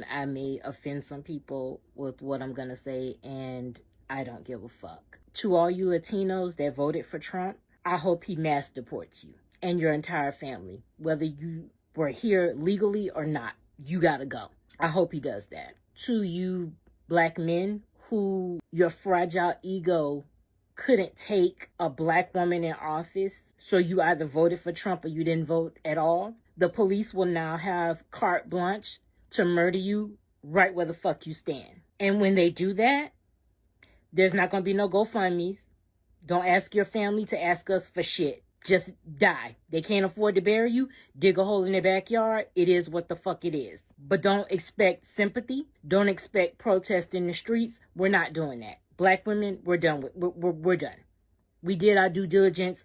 and I may offend some people with what I'm going to say, and I don't give a fuck. To all you Latinos that voted for Trump, I hope he mass deports you and your entire family. Whether you were here legally or not, you gotta go. I hope he does that. To you black men who your fragile ego couldn't take a black woman in office, so you either voted for Trump or you didn't vote at all, the police will now have carte blanche to murder you right where the fuck you stand. And when they do that, there's not going to be no GoFundMes. Don't ask your family to ask us for shit. Just die. They can't afford to bury you. Dig a hole in their backyard. It is what the fuck it is. But don't expect sympathy. Don't expect protest in the streets. We're not doing that. Black women, we're done. We're done. We did our due diligence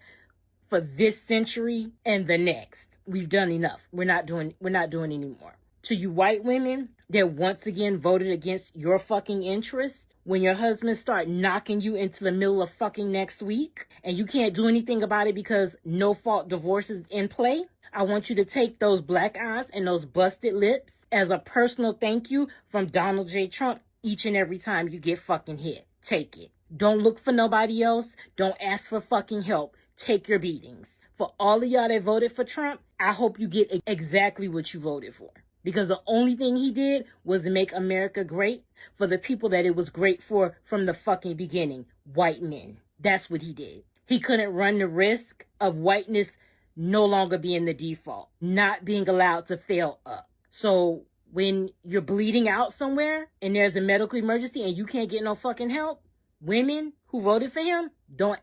for this century and the next. We've done enough. We're not doing anymore. To you white women that once again voted against your fucking interests, when your husbands start knocking you into the middle of fucking next week and you can't do anything about it because no fault divorce is in play, I want you to take those black eyes and those busted lips as a personal thank you from Donald J. Trump each and every time you get fucking hit. Take it. Don't look for nobody else. Don't ask for fucking help. Take your beatings. For all of y'all that voted for Trump, I hope you get exactly what you voted for. Because the only thing he did was make America great for the people that it was great for from the fucking beginning. White men. That's what he did. He couldn't run the risk of whiteness no longer being the default. Not being allowed to fail up. So when you're bleeding out somewhere and there's a medical emergency and you can't get no fucking help, women who voted for him, don't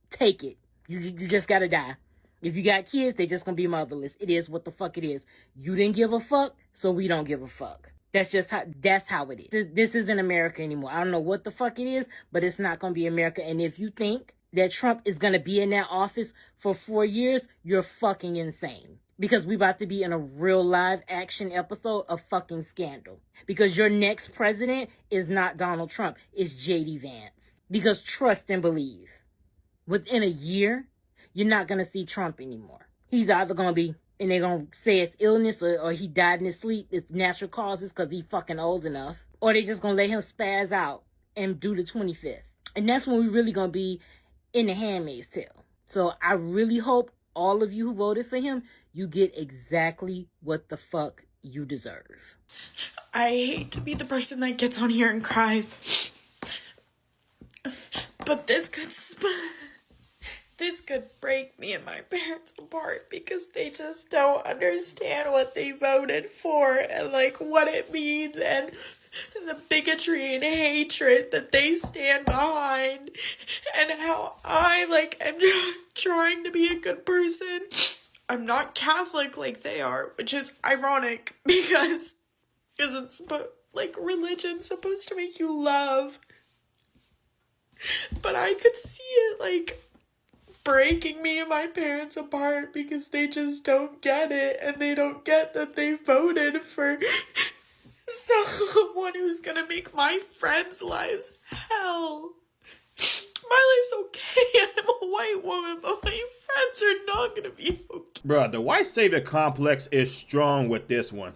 take it. You just gotta die. If you got kids, they just gonna be motherless. It is what the fuck it is. You didn't give a fuck, so we don't give a fuck. That's how it is. This isn't America anymore. I don't know what the fuck it is, but it's not gonna be America. And if you think that Trump is gonna be in that office for 4 years, you're fucking insane. Because we about to be in a real live action episode of fucking Scandal. Because your next president is not Donald Trump, it's J.D. Vance. Because trust and believe, within a year, you're not going to see Trump anymore. He's either going to be, and they're going to say it's illness or he died in his sleep, it's natural causes because he's fucking old enough. Or they just going to let him spaz out and do the 25th. And that's when we're really going to be in the Handmaid's Tale. So I really hope all of you who voted for him, you get exactly what the fuck you deserve. I hate to be the person that gets on here and cries. But this could break me and my parents apart because they just don't understand what they voted for and like what it means and the bigotry and hatred that they stand behind and how I am trying to be a good person. I'm not Catholic like they are, which is ironic because it's religion's supposed to make you love. But I could see it breaking me and my parents apart because they just don't get it and they don't get that they voted for someone who's gonna make my friends' lives hell. My life's okay, I'm a white woman, but my friends are not gonna be okay. Bruh, the white savior complex is strong with this one.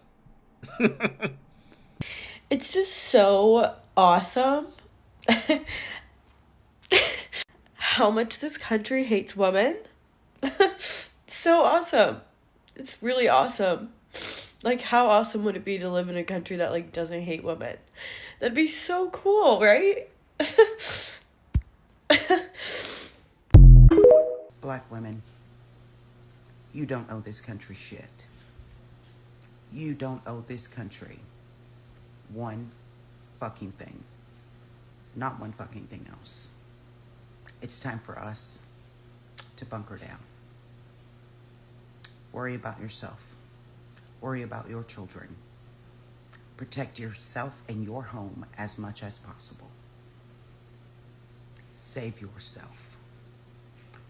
It's just so awesome how much this country hates women. So awesome. It's really awesome. How awesome would it be to live in a country that doesn't hate women? That'd be so cool, right? Black women, you don't owe this country shit. You don't owe this country one fucking thing. Not one fucking thing else. It's time for us to bunker down. Worry about yourself. Worry about your children. Protect yourself and your home as much as possible. Save yourself.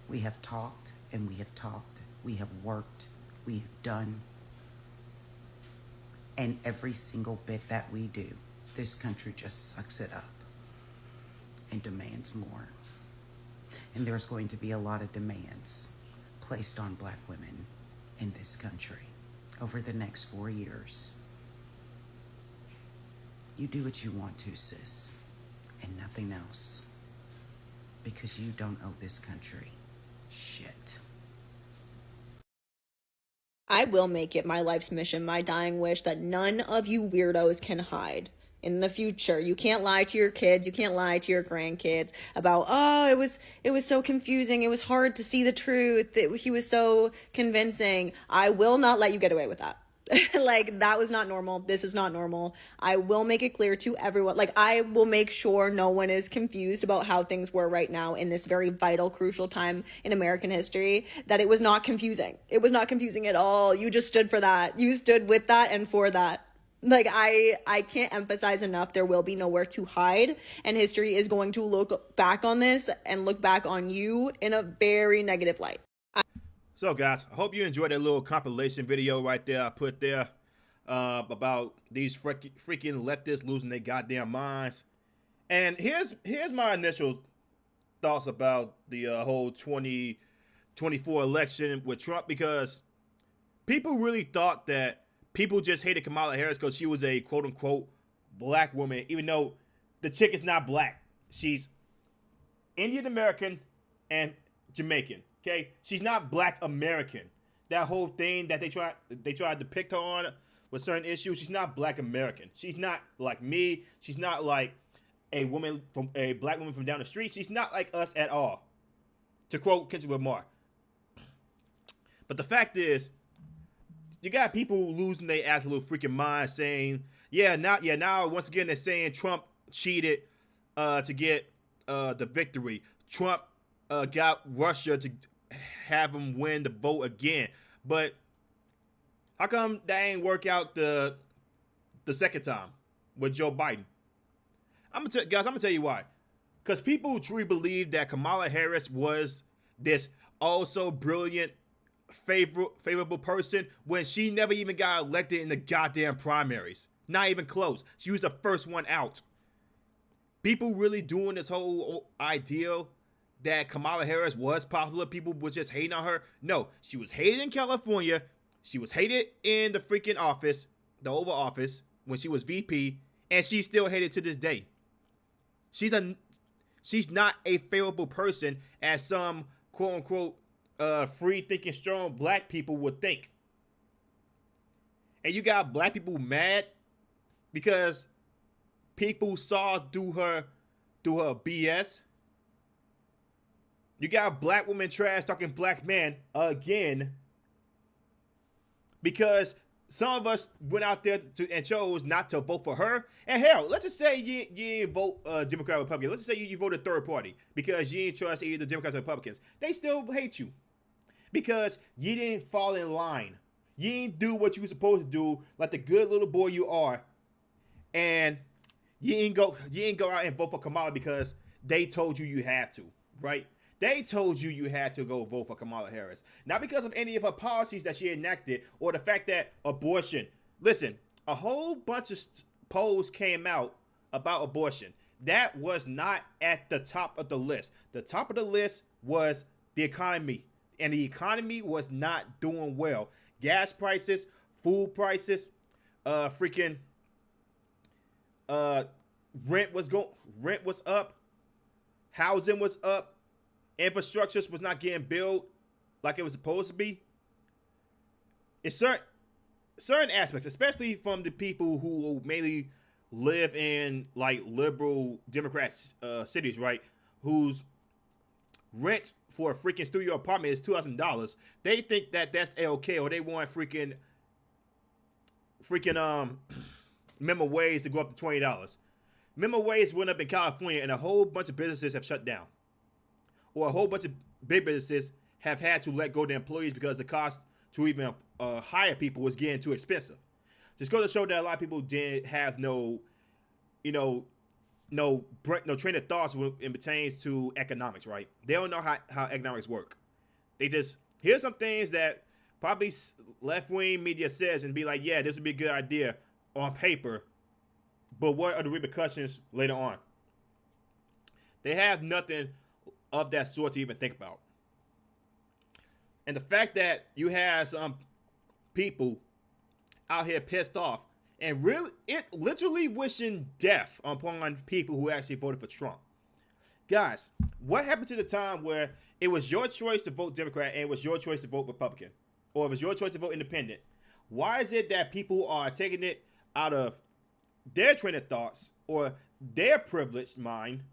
We have talked and we have talked. We have worked. We have done. And every single bit that we do, this country just sucks it up and demands more. And there's going to be a lot of demands placed on Black women in this country over the next 4 years. You do what you want to, sis, and nothing else. Because you don't owe this country shit. I will make it my life's mission, my dying wish, that none of you weirdos can hide in the future. You can't lie to your kids, you can't lie to your grandkids about, oh, it was so confusing, it was hard to see the truth, he was so convincing. I will not let you get away with that. Like, that was not normal. This is not normal. I will make it clear to everyone. Like, I will make sure no one is confused about how things were right now in this very vital, crucial time in American history, that it was not confusing. It was not confusing at all. You just stood for that. You stood with that and for that. Like, I can't emphasize enough, there will be nowhere to hide, and history is going to look back on this and look back on you in a very negative light. So, guys, I hope you enjoyed that little compilation video right there I put there about these freaking leftists losing their goddamn minds. And here's my initial thoughts about the whole 2024 election with Trump, because people really thought that people just hated Kamala Harris because she was a quote-unquote black woman, even though the chick is not black. She's Indian American and Jamaican. Okay, she's not black American. That whole thing that they tried to depict her on with certain issues, she's not black American. She's not like me. She's not like a black woman from down the street. She's not like us at all, to quote Kendrick Lamar. But the fact is, you got people losing their absolute freaking mind, saying, now once again they're saying Trump cheated to get the victory. Trump got Russia to have him win the vote again. But how come that ain't work out the second time with Joe Biden? I'm gonna tell you why. Because people truly believe that Kamala Harris was this also brilliant, favorable person when she never even got elected in the goddamn primaries. Not even close. She was the first one out. People really doing this whole ideal that Kamala Harris was popular, people was just hating on her. No, she was hated in California. She was hated in the freaking office, the Oval Office, when she was VP, and she's still hated to this day. She's not a favorable person as some quote unquote free thinking strong black people would think. And you got black people mad because people saw through her BS. You got black women trash talking black men again because some of us went out there and chose not to vote for her. And hell, let's just say you didn't vote Democrat or Republican. Let's just say you voted third party because you didn't trust either Democrats or Republicans. They still hate you because you didn't fall in line. You didn't do what you were supposed to do like the good little boy you are. And you didn't go out and vote for Kamala because they told you had to, right? They told you had to go vote for Kamala Harris. Not because of any of her policies that she enacted or the fact that abortion. Listen, a whole bunch of polls came out about abortion. That was not at the top of the list. The top of the list was the economy. And the economy was not doing well. Gas prices, food prices, rent was up, housing was up. Infrastructure was not getting built like it was supposed to be. It's certain aspects, especially from the people who mainly live in like liberal Democrat cities, right? Whose rent for a freaking studio apartment is $2,000. They think that that's okay, or they want freaking minimum wage to go up to $20. Minimum wage went up in California, and a whole bunch of businesses have shut down. Or a whole bunch of big businesses have had to let go of their employees because the cost to even hire people was getting too expensive. Just goes to show that a lot of people didn't have no train of thoughts when it pertains to economics, right? They don't know how economics work. They just hear some things that probably left-wing media says and be like, yeah, this would be a good idea on paper, but what are the repercussions later on? They have nothing of that sort to even think about. And the fact that you have some people out here pissed off and really, it literally wishing death upon people who actually voted for Trump. Guys, what happened to the time where it was your choice to vote Democrat and it was your choice to vote Republican, or it was your choice to vote Independent? Why is it that people are taking it out of their train of thoughts or their privileged mind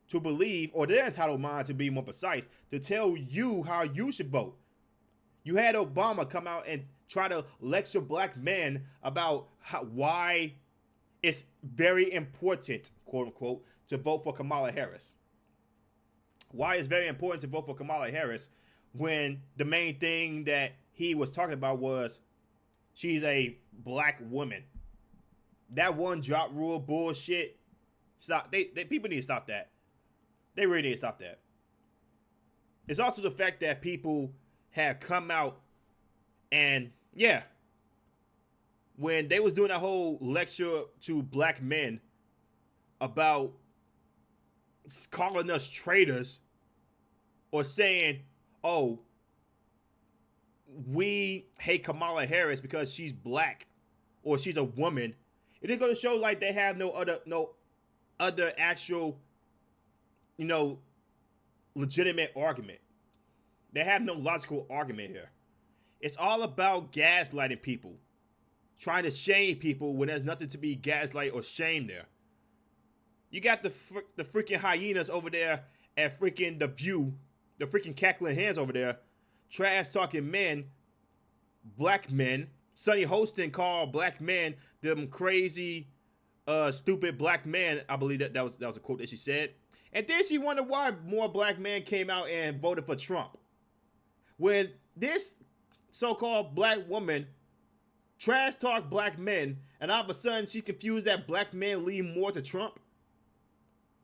to believe, or their entitled mind to be more precise, to tell you how you should vote? You had Obama come out and try to lecture black men about why it's very important, quote unquote, to vote for Kamala Harris. Why it's very important to vote for Kamala Harris when the main thing that he was talking about was she's a black woman. That one drop rule bullshit. Stop. They people need to stop that. They really need to stop that. It's also the fact that people have come out and, yeah, when they was doing a whole lecture to black men about calling us traitors or saying, oh, we hate Kamala Harris because she's black or she's a woman, it didn't go to show like they have no other actual, legitimate argument. They have no logical argument here. It's all about gaslighting people, trying to shame people when there's nothing to be gaslight or shame there. You got the freaking hyenas over there at freaking The View, the freaking cackling hens over there, trash talking men, black men. Sonny Holston called black men them crazy, stupid black men. I believe that was a quote that she said. And then she wondered why more black men came out and voted for Trump. When this so-called black woman trash talk black men, and all of a sudden she confused that black men lean more to Trump.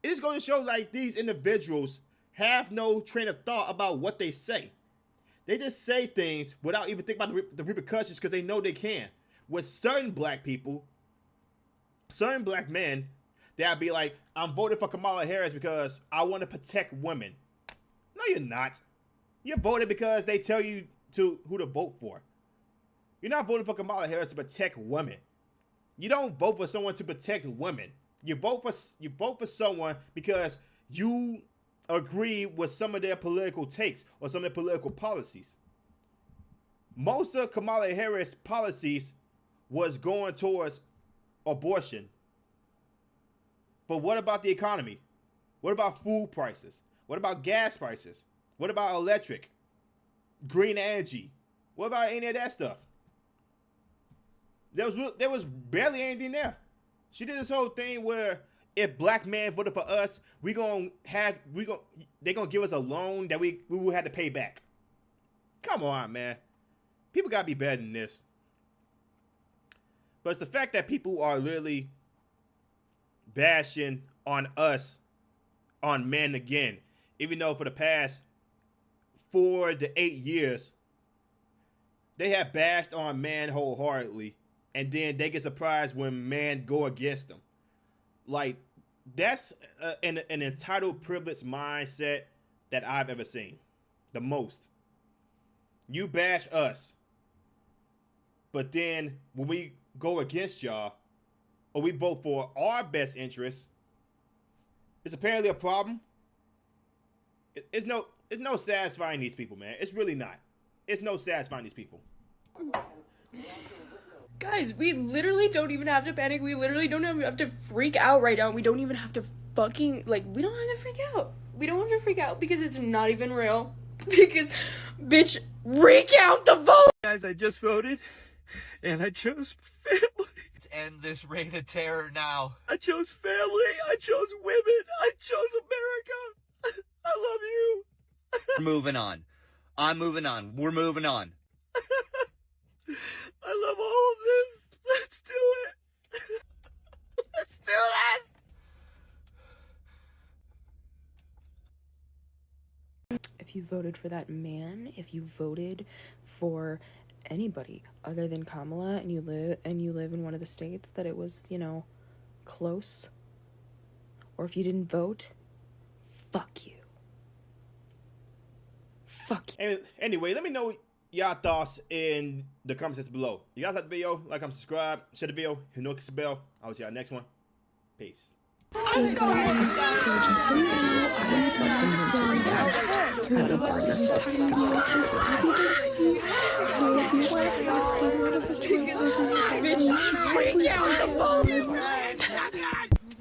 It is going to show like these individuals have no train of thought about what they say. They just say things without even thinking about the repercussions because they know they can. With certain black people, certain black men, they'll be like, I'm voting for Kamala Harris because I want to protect women. No, you're not. You're voting because they tell you who to vote for. You're not voting for Kamala Harris to protect women. You don't vote for someone to protect women. You vote for someone because you agree with some of their political takes or some of their political policies. Most of Kamala Harris' policies was going towards abortion. But what about the economy? What about food prices? What about gas prices? What about electric? Green energy? What about any of that stuff? There was barely anything there. She did this whole thing where if black men voted for us, they're gonna give us a loan that we will have to pay back. Come on, man. People gotta be better than this. But it's the fact that people are literally bashing on us, on men again, even though for the past 4 to 8 years they have bashed on men wholeheartedly, and then they get surprised when men go against them. Like, that's an entitled, privileged mindset that I've ever seen. The most. You bash us, but then when we go against y'all, or we vote for our best interests, it's apparently a problem. It's no satisfying these people, man. It's really not. It's no satisfying these people. Guys, we literally don't even have to panic. We literally don't even have to freak out right now. We don't even have to fucking, we don't have to freak out. We don't have to freak out because it's not even real. Because, bitch, recount the vote! Guys, I just voted, and I chose family. Let's end this reign of terror now. I chose family. I chose women. I chose America. I love you. We're moving on. I'm moving on. We're moving on. I love all of this. Let's do it. Let's do this. If you voted for that man, if you voted for anybody other than Kamala, and you live in one of the states that it was, close, or if you didn't vote, fuck you. Fuck you. Anyway, let me know y'all thoughts in the comment section below. You guys like the video, like, comment, subscribe, share the video, hit the notification bell. I will see y'all next one. Peace. Hey guys, so just so you know, I would like to mention that throughout all this podcast is privacy. So if you want to see the notifications of the video, you should probably